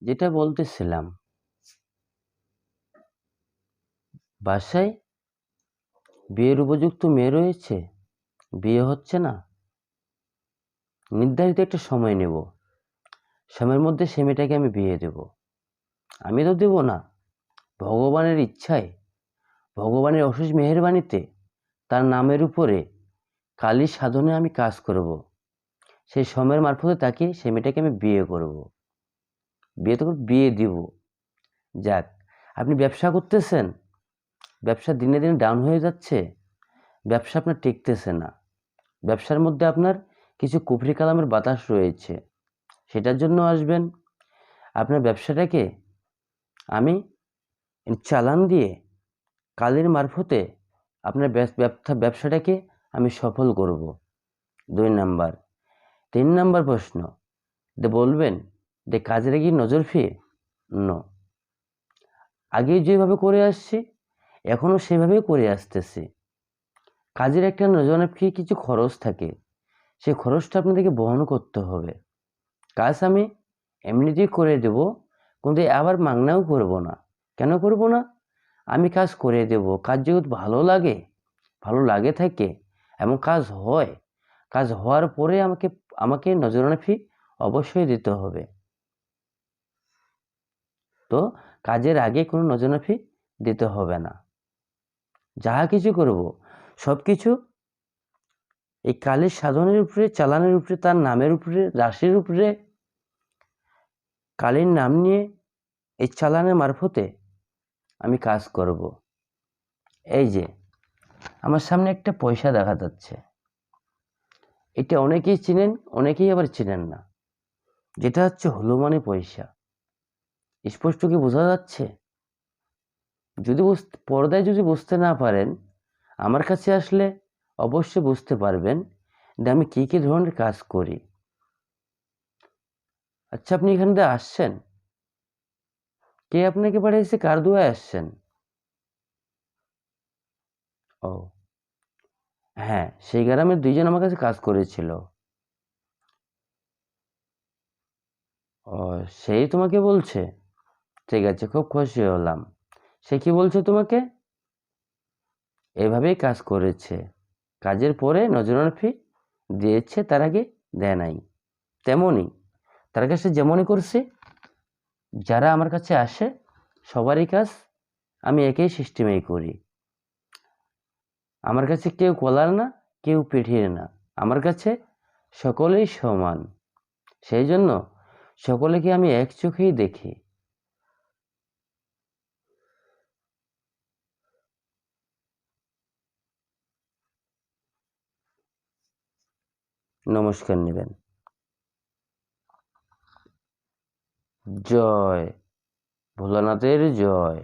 যেটা বলতেছিলাম, বাসায় বিয়ের উপযুক্ত মেয়ে রয়েছে, বিয়ে হচ্ছে না। নির্ধারিত একটা সময় নেব, সময়ের মধ্যে সে মেয়েটাকে আমি বিয়ে দেব। আমি তো দেব না, ভগবানের ইচ্ছায়, ভগবানের অশেষ মেহেরবানিতে তার নামের উপরে কালী সাধনে আমি কাজ করব। সেই সময়ের মারফতে তাকে সে মেয়েটাকে আমি বিয়ে করব, বিয়ে দিব। যাক, আপনি ব্যবসা করতেছেন, ব্যবসা দিনে দিনে ডাউন হয়ে যাচ্ছে, ব্যবসা আপনার টিকতেছে না, ব্যবসার মধ্যে আপনার কিছু কুফরি কালামের বাতাস রয়েছে, সেটার জন্য আসবেন। আপনার ব্যবসাটাকে আমি চালান দিয়ে কালের মারফতে আপনার ব্যবসাটাকে আমি সফল করব। 2 নাম্বার। 3 নাম্বার প্রশ্ন বলবেন যে কাজের কি নজর ফিরে? নো, আগে যেভাবে করে আসছি এখনো সেভাবেই করে আসতেছি। কাজের একটা নজরফি কিছু খরচ থাকে, সেই খরচটা আপনাদেরকে বহন করতে হবে। কাজ আমি এমনিতেই করে দেব, কিন্তু আবার মাংনাও করব না। কেন করব না? আমি কাজ করে দেব, কাজ যেহেতু ভালো লাগে থাকে এবং কাজ হয়, কাজ হওয়ার পরে আমাকে নজরানা ফি অবশ্যই দিতে হবে। তো কাজের আগে কোনো নজরানা ফি দিতে হবে না। যাহা কিছু করব সব কিছু এই কালের সাধনের উপরে, চালানের উপরে, তার নামের উপরে, রাশির উপরে, কালীর নাম নিয়ে এই চালানের মারফতে আমি কাজ করব। এই যে আমার সামনে একটা পয়সা দেখা যাচ্ছে, এটা অনেকেই চিনেন, অনেকেই আবার চিনেন না। যেটা হচ্ছে হলুমানি পয়সা। স্পষ্ট কি বোঝা যাচ্ছে? যদি পর্দায় যদি বুঝতে না পারেন, আমার কাছে আসলে অবশ্যই বুঝতে পারবেন যে আমি কী কী ধরনের কাজ করি। আচ্ছা, আপনি এখান দিয়ে আসছেন, কে আপনাকে পাঠিয়েছে, কার দুয়ায় আসছেন? ও হ্যাঁ, সেই গ্রামের 2 জন আমার কাছে কাজ করেছিল। ও, সেই তোমাকে বলছে? ঠিক আছে, খুব খুশি হলাম। সে কি বলছে তোমাকে? এভাবেই কাজ করেছে, কাজের পরে নজরানা ফি দিয়েছে, তার আগে দেয় নাই। তেমনই তার কাছে যেমনই করছে, যারা আমার কাছে আসে সবারই কাজ আমি একই সিস্টেমেই করি। আমার কাছে কেউ কলার না, কেউ পিঠির না, আমার কাছে সকলেই সমান। সেই জন্য সকলকে আমি এক চোখেই দেখি। নমস্কার নেবেন। জয় ভোলানাথের জয়।